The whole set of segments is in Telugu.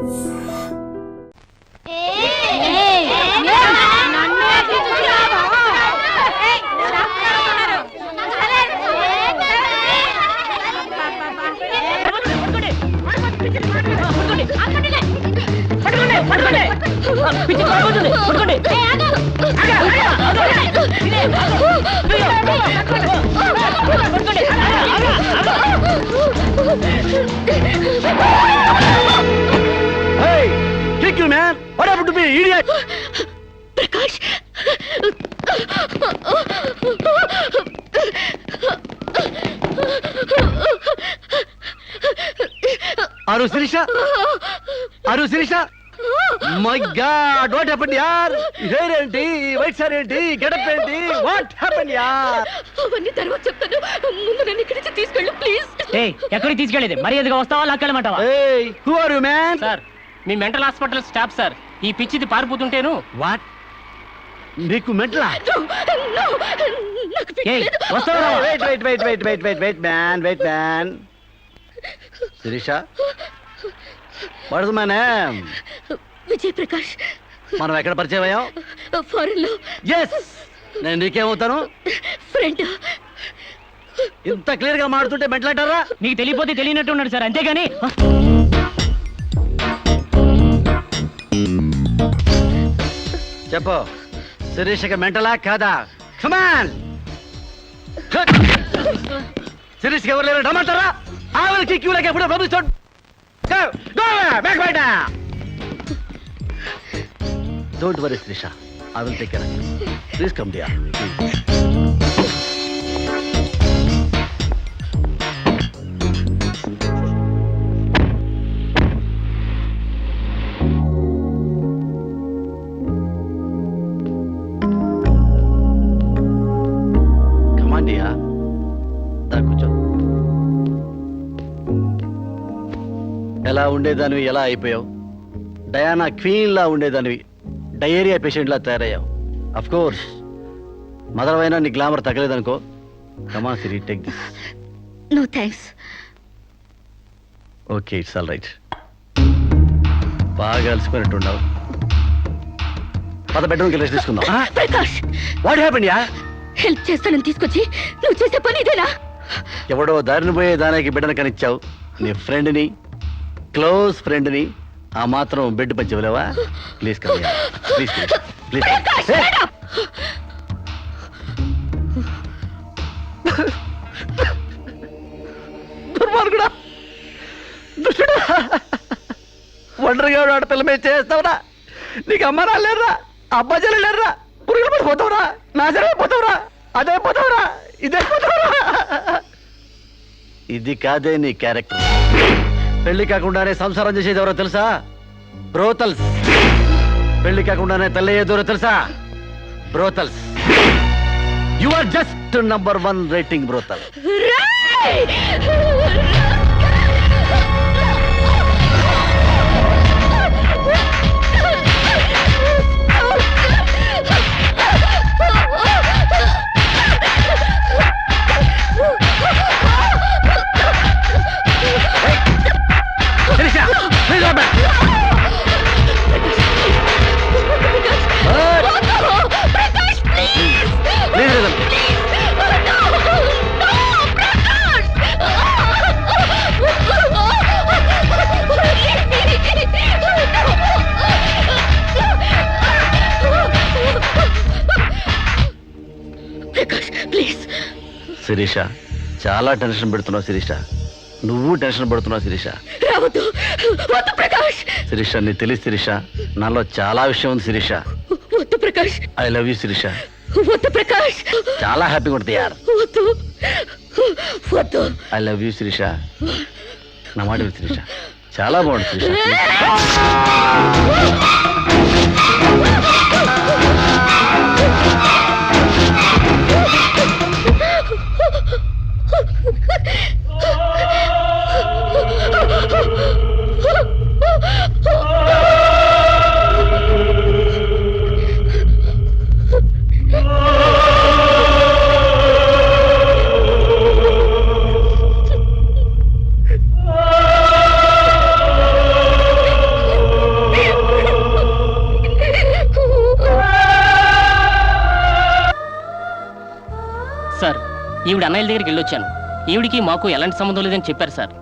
Hey, kick you, man! What happened to me, idiot? Prakash! Are you Sirisha? Are you Sirisha? My God, what happened, yaar? Hair enti, white hair enti, get up enti, what happened, yaar? అవన్నీ తర్వాత చెప్తాను. ముందు నన్ను ఇక్కడి నుంచి తీసుకెళ్ళు ప్లీజ్. ఏయ్, ఎక్కడికి తీసుకెళ్ళేది? మర్యాదగా వస్తావా లాక్కెళ్ళమంటావా? Hey, who are you, man? Sir, me mental hospital staff sir. ఈ పిచ్చిది పారిపోతుంటేను. What? నీకు మెంటలా? ఏయ్, వస్తావా? Wait, man. Sirisha? What is my name? Vijay Prakash. మనం ఎక్కడ పరిచయం అయ్యాం? ఫారెన్ లో. Yes! నేను నీకేమవుతాను? ఫ్రెండ్. ఇంత క్లియర్ గా మాడుతుంటే మెంటలంటారా? నీకు తెలియపోతే తెలియనట్టు ఉన్నాడు సార్, అంతేగాని. చెప్పు, శిరీషకి మెంటలా కాదా? కమాన్! శిరీష్కి ఎవరు లేరు రమ్మంటారా? ఆవిడకి క్యూలకి ఎప్పుడో పంపిస్తాడు. బ్యాక్ బయట. Don't worry Sirisha, I will take care of you. Please come dear. ఎలా ఉండేదానివి ఎలా అయిపోయావు? డయానా క్వీన్ లా ఉండేదానివి డయేరియా పేషెంట్ లా తయారయ్యావు. అఫ్ కోర్స్ మదర్ అయినా నీ గ్లామర్ తగ్గలేదనుకో. Come on Siri, take this. No thanks. Okay, it's all right. బాగా అలసిపోయినట్టున్నావు. పద బెడ్రూమ్కి రెస్ట్ తీసుకుందాం. ప్రకాష్, వాట్ హ్యాపెండ్ యా? హెల్ప్ చేస్తానని తీసుకొచ్చి నువ్వు చేసే పని ఇదేనా? ఎవడో దారిని పోయే దానికి బిడ్డను కనిచ్చావు. నీ ఫ్రెండ్ని, క్లోజ్ ఫ్రెండ్ని ఆ మాత్రం బెడ్ పంచి ఇవ్వలేవా? Please come here. Please please. దుర్మార్గుడా, దుష్టుడా, ఒంటరిగా ఆడపిల్ల మీద చేస్తావురా? నీకు అమ్మ రాలేరా, అబ్బా చెల్లెలేరా? పురుగులు పడిపోతావురా, నాశనమైపోతావురా, అదైపోతావురా, ఇదైపోతావురా. ఇది కాదే నీ క్యారెక్టర్. పెళ్లి కాకుండానే సంసారం చేసేది ఎవరో తెలుసా? బ్రోతల్స్. పెళ్లి కాకుండానే తెల్లయ్యేదెవరో తెలుసా? Brothels. You are just number 1 rating brothel. Sirisha, చాలా టెన్షన్ పెడుతున్నావు శిరీష. నువ్వు టెన్షన్ పడుతున్నావు శిరీష. శిరీష, నీకు తెలియదు శిరీష, నాలో చాలా విషయం ఉంది Sirisha. I love you Sirisha. చాలా హ్యాపీగా ఉంటుంది యార్. I love you Sirisha. నా మాట విను శిరీష, చాలా బాగుంటుంది శిరీష. ఈవిడ అన్నయ్యల దగ్గరికి వెళ్ళొచ్చాను. ఈవిడికి మాకు ఎలాంటి సంబంధం లేదని చెప్పారు సార్.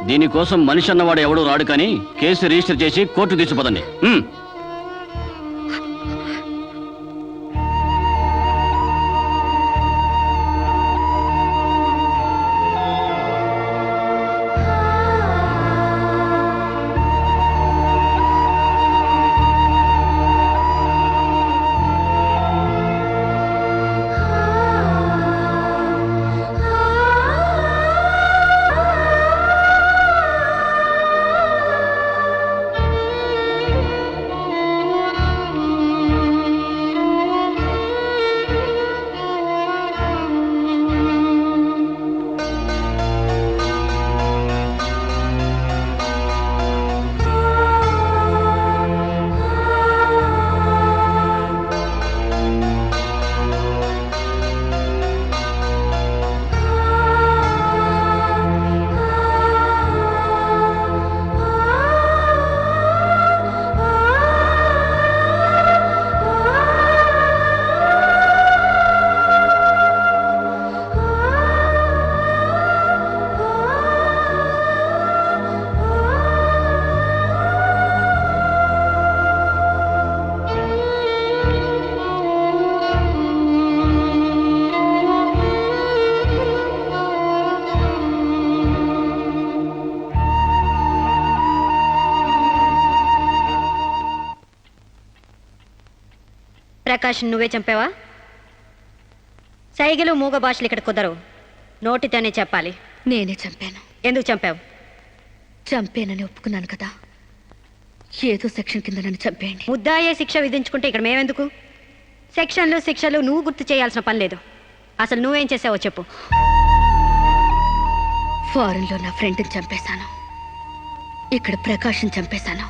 దీనికోసం మనిషి అన్నవాడు ఎవడూ రాడు, కానీ కేసు రిజిస్టర్ చేసి కోర్టు తీసుకుపోదండి. ప్రకాష్ నువ్వే చంపావా? సైగలు మూగ భాషలు ఇక్కడ కుదరవు, నోటితోనే చెప్పాలి. నేనే చంపాను. ఎందుకు చంపావు? చంపేనని ఒప్పుకున్నాను కదా, ఏదో సెక్షన్ కింద నన్ను చంపేయండి. ముద్దాయే శిక్ష విధించుకుంటే ఇక్కడ మేమెందుకు? సెక్షన్లు శిక్షలు నువ్వు గుర్తు చేయాల్సిన పని లేదు. అసలు నువ్వేం చేసావో చెప్పు. ఫారెన్లో నా ఫ్రెండ్ని చంపేశాను, ఇక్కడ ప్రకాష్ని చంపేశాను,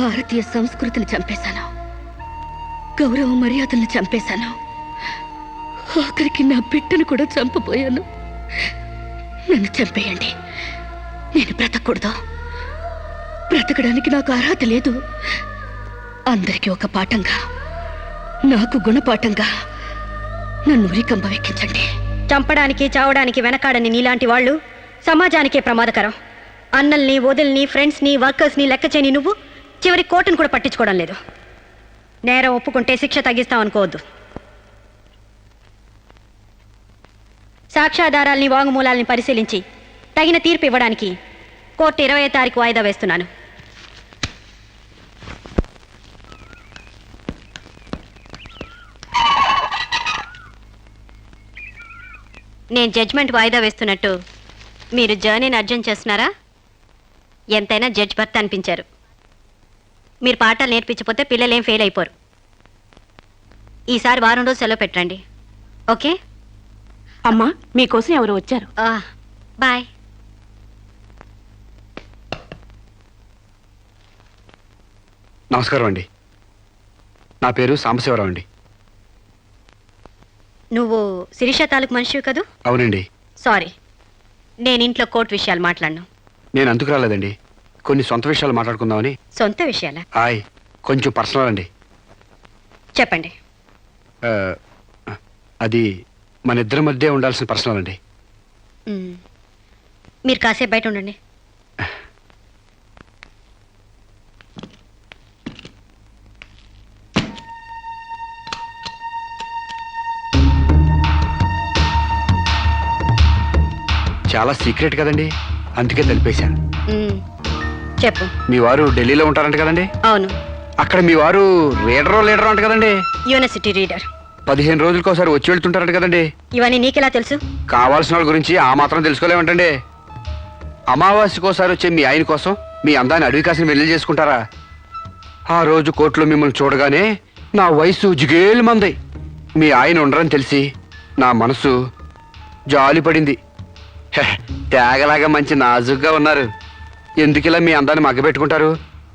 భారతీయ సంస్కృతిని చంపేశాను, గౌరవ మర్యాదలను చంపేశాను, ఆఖరికి నా బిడ్డను కూడా చంపబోయాను. నన్ను చంపేయండి, నేను బ్రతకూడదు. బ్రతకడానికి నాకు అర్హత లేదు. అందరికీ ఒక పాఠంగా, నాకు గుణపాఠంగా నన్ను ఉరికంబ ఎక్కించండి. చంపడానికి చావడానికి వెనకాడని నీలాంటి వాళ్ళు సమాజానికే ప్రమాదకరం. అన్నల్ని వదిల్ని ఫ్రెండ్స్ని వర్కర్స్ని లెక్క చేయని నువ్వు చివరి కోర్టును కూడా పట్టించుకోవడం లేదు. నేరం ఒప్పుకుంటే శిక్ష తగ్గిస్తాం అనుకోవద్దు. సాక్ష్యాధారాల్ని వాంగ్మూలాల్ని పరిశీలించి తగిన తీర్పు ఇవ్వడానికి కోర్టు 20వ తారీఖు వాయిదా వేస్తున్నాను. నేను జడ్జ్మెంట్ వాయిదా వేస్తున్నట్టు మీరు జర్నీని అర్జెంట్ చేస్తున్నారా? ఎంతైనా జడ్జ్ భర్త అనిపించారు. మీరు పాఠాలు నేర్పించకపోతే పిల్లలేం ఫెయిల్ అయిపోరు. ఈసారి వారం రోజు సెలవు పెట్టండి, ఓకే? అమ్మా, మీకోసం ఎవరు వచ్చారు. బాయ్. నమస్కారం అండి, నా పేరు సాంబశివరావు అండి. నువ్వు శిరీష తాలూకు మనిషివి కదూ? అవునండి. సారీ, నేను ఇంట్లో కోర్టు విషయాలు మాట్లాడను. నేను అందుకు రాలేదండి, కొన్ని సొంత విషయాలు మాట్లాడుకుందామని. సొంత విషయాలా? కొంచెం పర్సనల్ అండి. చెప్పండి. అది మన ఇద్దరి మధ్య ఉండాల్సిన పర్సనల్ అండి. మీరు కాసేపు బయట ఉండండి. చాలా సీక్రెట్ కదండి, అందుకే తెలిపేశాను. చెప్పు. మీ వారు ఢిల్లీలో ఉంటారంట కదండి? అవును. అక్కడ మీ వారు లీడర్ అంట కదండి? University reader. 15 రోజులకోసారి వచ్చి వెళ్తుంటారంట కదండి? ఇవన్నీ నీకెలా తెలుసు? కావాల్సిన వాళ్ళ గురించి ఆ మాత్రం తెలుసుకోలేమంటండి. అమావాస్యకోసారి వచ్చే మీ ఆయన కోసం మీ అందాన్ని అడవి కాసిన వెళ్ళి చేసుకుంటారా? ఆ రోజు కోర్టులో మిమ్మల్ని చూడగానే నా వయసు జిగేలు మంది. మీ ఆయన ఉండరని తెలిసి నా మనసు జాలి పడింది. తేగలాగా మంచి నాజుగ్గా ఉన్నారు. ఎందుకిలా మీ అందాన్ని మగ్గబెట్టుకుంటారు?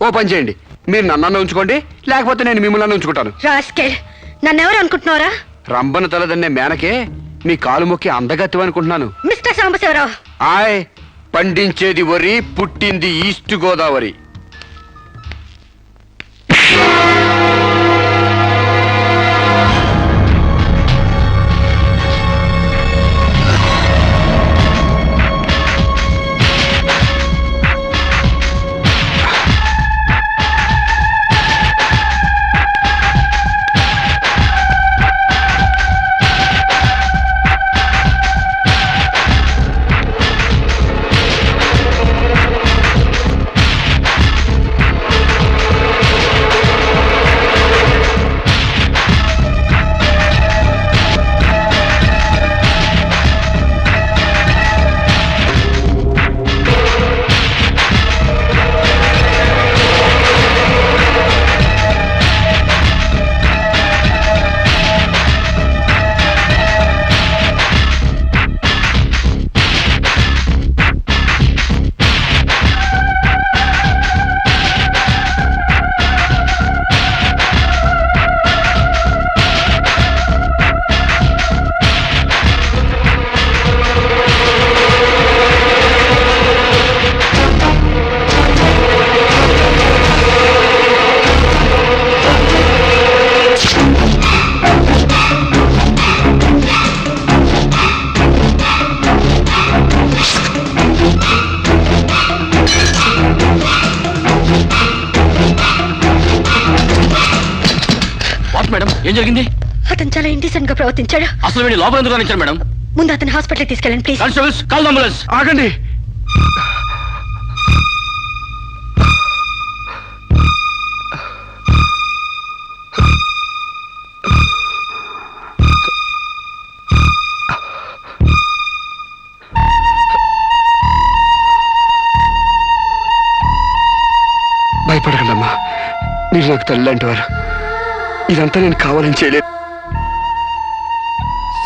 ఓ పని చేయండి, మీరు నన్ను ఉంచుకోండి, లేకపోతే నేను మిమ్మల్ని ఉంచుకుంటాను. నన్నెవరు అనుకుంటున్నారా? రంబను తలదన్నే మేనకే మీ కాలు మొక్కి అందగత్తి అనుకుంటున్నాను. మిస్టర్ సాంబశివరావు, పండించేది వరి, పుట్టింది ఈస్ట్ గోదావరి. ఏం జరిగింది? అతను చాలా ఇండిసెంట్ గా ప్రవర్తించాడు. అసలు వీడి లోపల ఎందుకు రానిచ్చారు మేడం? ముందు అతను హాస్పిటల్కి తీసుకెళ్ళండి ప్లీజ్. Constables, call ambulance. ఆగండి. భయపడకండి అమ్మా, మీరు నాకు తల్లి లాంటి వారు. ఇదంతా నేను కావాలని చేయలేదు.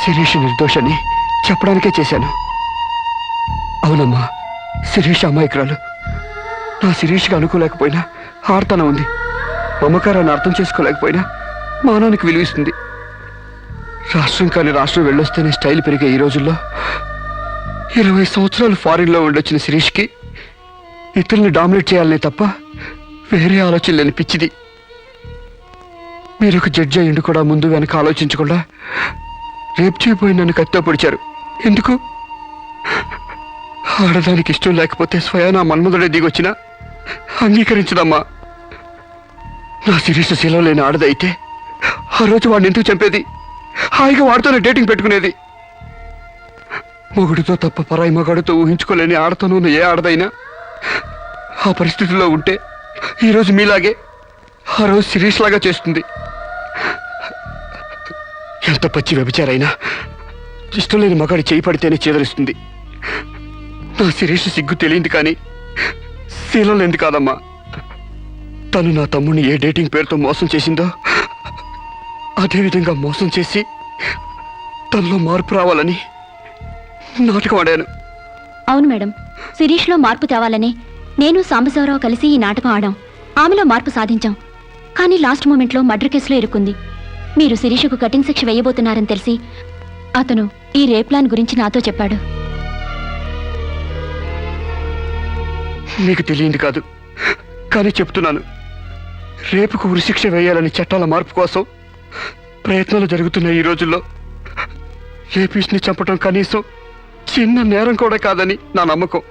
శిరీష్ నిర్దోషని చెప్పడానికే చేశాను. అవునమ్మా, శిరీష్ అమాయకురాలు. నా శిరీష్కి అనుకోలేకపోయినా ఆడతనం ఉంది. మమకారాన్ని అర్థం చేసుకోలేకపోయినా మానవానికి విలువిస్తుంది. రాష్ట్రం కానీ రాష్ట్రం వెళ్ళొస్తేనే స్టైల్ పెరిగే ఈ రోజుల్లో 20 సంవత్సరాలు ఫారిన్లో ఉండొచ్చిన శిరీష్కి ఇతరుల్ని డామినేట్ చేయాలనే తప్ప వేరే ఆలోచన లేని పిచ్చిది. మీరు ఒక జడ్జి అయ్యిండు కూడా ముందు వెనక ఆలోచించకుండా రేపు చేయబోయి నన్ను కత్తితో పొడిచారు. ఎందుకు? ఆడదానికి ఇష్టం లేకపోతే స్వయానా మన్మధుడే దిగొచ్చినా అంగీకరించదమ్మా. నా శిరీష శీలం లేని ఆడదైతే ఆ రోజు వాడిని ఎందుకు చంపేది? హాయిగా వాడితోనే డేటింగ్ పెట్టుకునేది. మొగుడితో తప్ప పరాయి మగాడితో ఊహించుకోలేని ఆడతోనూ ఉన్న ఏ ఆడదైనా ఆ పరిస్థితిలో ఉంటే ఈరోజు మీలాగే ఆ రోజు శిరీష్ లాగా చేస్తుంది. ఎంత పచ్చి వ్యభిచారైనా ఇష్టం లేని మగాడి చేయి పడితేనే చేదరిస్తుంది. నా శిరీష్ సిగ్గు తెలియంది కానీ శీలం లేనిది కాదమ్మా. తను నా తమ్ముడిని ఏ డేటింగ్ పేరుతో మోసం చేసిందో అదేవిధంగా మోసం చేసి తనలో మార్పు రావాలని నాటకం ఆడాను. అవును మేడం, శిరీష్లో మార్పు తేవాలని నేను సాంబశివరావు కలిసి ఈ నాటకం ఆడాం. ఆమెలో మార్పు సాధించాం. కానీ లాస్ట్ మూమెంట్లో మర్డర్ కేసులో ఇరుక్కుంది. మీరు శిరీషకు కటింగ్ శిక్ష వేయబోతున్నారని తెలిసి అతను ఈ రేప్ ప్లాన్ గురించి నాతో చెప్పాడు. నీకు తెలియంది కాదు కానీ చెప్తున్నాను. రేపుకు ఉరిశిక్ష వేయాలని చట్టాల మార్పు కోసం ప్రయత్నాలు జరుగుతున్న ఈ రోజుల్లో రేపిస్ని చంపడం కనీసం చిన్న నేరం కూడా కాదని నా నమ్మకం.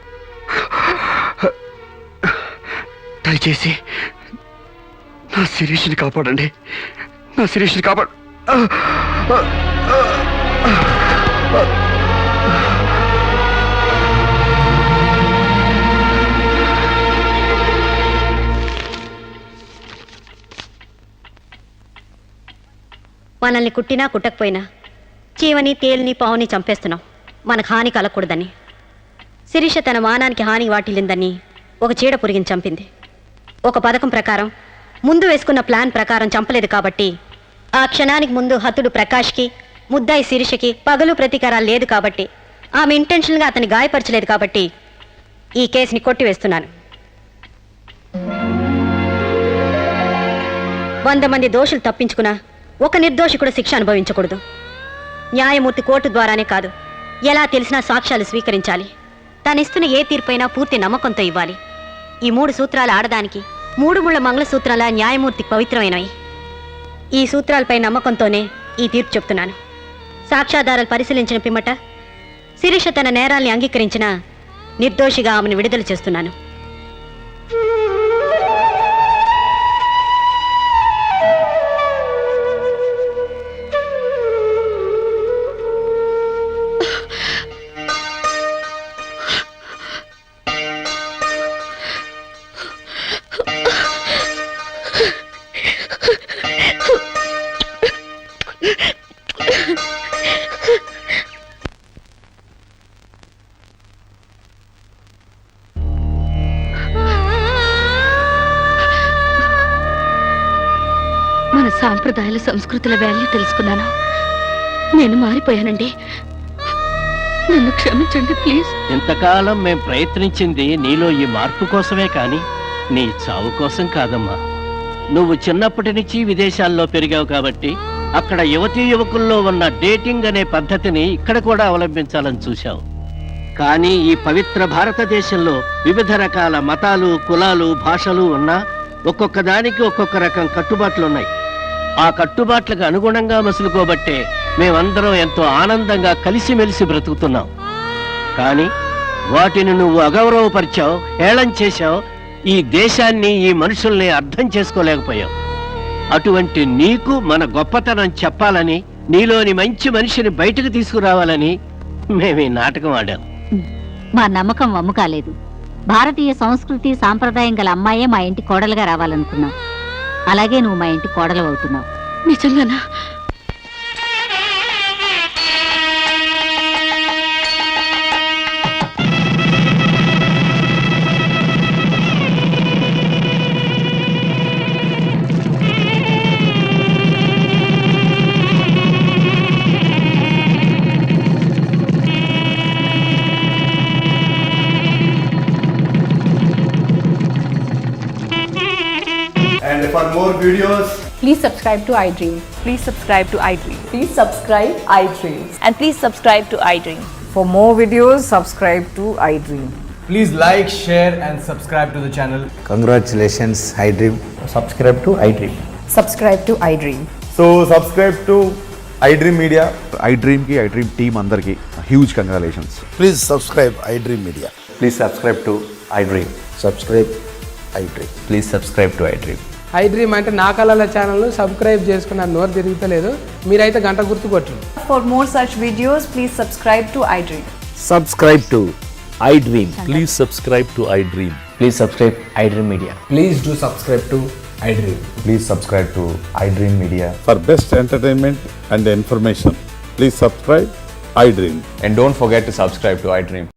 దయచేసి నా శిరీష్ని కాపాడండి. నా శిరీష్ని కాపాడు. మనల్ని కుట్టినా కుట్టకపోయినా చీవని తేలిని పావుని చంపేస్తున్నాం మనకు హాని కలగకూడదని. శిరీష తన మానానికి హాని వాటిల్లిందని ఒక చీడ పురిగిని చంపింది. ఒక పథకం ప్రకారం ముందు వేసుకున్న ప్లాన్ ప్రకారం చంపలేదు కాబట్టి ఆ క్షణానికి ముందు హతుడు ప్రకాష్కి ముద్దాయి శిరీషకి పగలు ప్రతీకారాలు లేదు కాబట్టి ఆమె ఇంటెన్షన్గా అతన్ని గాయపరచలేదు కాబట్టి ఈ కేసుని కొట్టివేస్తున్నాను. 100 మంది దోషులు తప్పించుకున్నా ఒక నిర్దోషి కూడా శిక్ష అనుభవించకూడదు. న్యాయమూర్తి కోర్టు ద్వారానే కాదు, ఎలా తెలిసినా సాక్ష్యాలు స్వీకరించాలి. తనిస్తున్న ఏ తీర్పైనా పూర్తి నమ్మకంతో ఇవ్వాలి. ఈ 3 సూత్రాలు ఆడదానికి 3 ముళ్ళ మంగళసూత్రాల న్యాయమూర్తికి పవిత్రమైనవి. ఈ సూత్రాలపై నమ్మకంతోనే ఈ తీర్పు చెప్తున్నాను. సాక్ష్యాధారాలు పరిశీలించిన పిమ్మట శిరీష తన నేరాల్ని అంగీకరించిన నిర్దోషిగా ఆమెను విడుదల చేస్తున్నాను. మన సాంప్రదాయాల సంస్కృతుల వాల్యూ తెలుసుకున్నాను. నేను మారిపోయానండి. నన్ను క్షమించండి ప్లీజ్. ఇంతకాలం మేం ప్రయత్నించింది నీలో ఈ మార్పు కోసమే కాని నీ చావు కోసం కాదమ్మా. నువ్వు చిన్నప్పటి నుంచి విదేశాల్లో పెరిగావు కాబట్టి అక్కడ యువతీ యువకుల్లో ఉన్న డేటింగ్ అనే పద్ధతిని ఇక్కడ కూడా అవలంబించాలని చూశావు. కానీ ఈ పవిత్ర భారతదేశంలో వివిధ రకాల మతాలు, కులాలు, భాషలు ఉన్నా ఒక్కొక్క దానికి ఒక్కొక్క రకం కట్టుబాట్లున్నాయి. ఆ కట్టుబాట్లకు అనుగుణంగా మసులుకోబట్టే మేమందరం ఎంతో ఆనందంగా కలిసిమెలిసి బ్రతుకుతున్నాం. కానీ వాటిని నువ్వు అగౌరవపరిచావు, హేళన చేశావు. ఈ దేశాన్ని, ఈ మనుషుల్ని అర్థం చేసుకోలేకపోయావు. అటువంటి నీకు మన గొప్పతనం చెప్పాలని, నీలోని మంచి మనిషిని బయటకు తీసుకురావాలని మేము ఈ నాటకం ఆడాం. మా నమ్మకం వమ్ము కాలేదు. భారతీయ సంస్కృతి సాంప్రదాయం గల అమ్మాయే మా ఇంటి కోడలుగా రావాలనుకున్నాం. అలాగే నువ్వు మా ఇంటి కోడలు అవుతున్నావు. నిజంగానా? And for more videos, Please subscribe to iDream. Please subscribe to iDream. Please subscribe iDream. And please subscribe to iDream. For more videos, subscribe to iDream. please like, share, and subscribe to the channel. Congratulations, iDream. Subscribe to iDream. Subscribe to iDream. So subscribe to iDream Media. iDream ki iDream team andarki huge congratulations. Please subscribe iDream Media. Please subscribe to iDream. Subscribe iDream. Please subscribe to iDream. iDream అంటే నా కళల ఛానల్ సబ్స్క్రైబ్ చేసుకున్న నోరు తిరుగుతలేదు. మీరైతే గంట గుర్తు కొట్టండి. For more such videos, please subscribe to iDream. Subscribe to iDream. Please subscribe to iDream. Please subscribe iDream Media. Please do subscribe to iDream. Please subscribe to iDream Media. For best entertainment and information, please subscribe iDream. And don't forget to subscribe to iDream.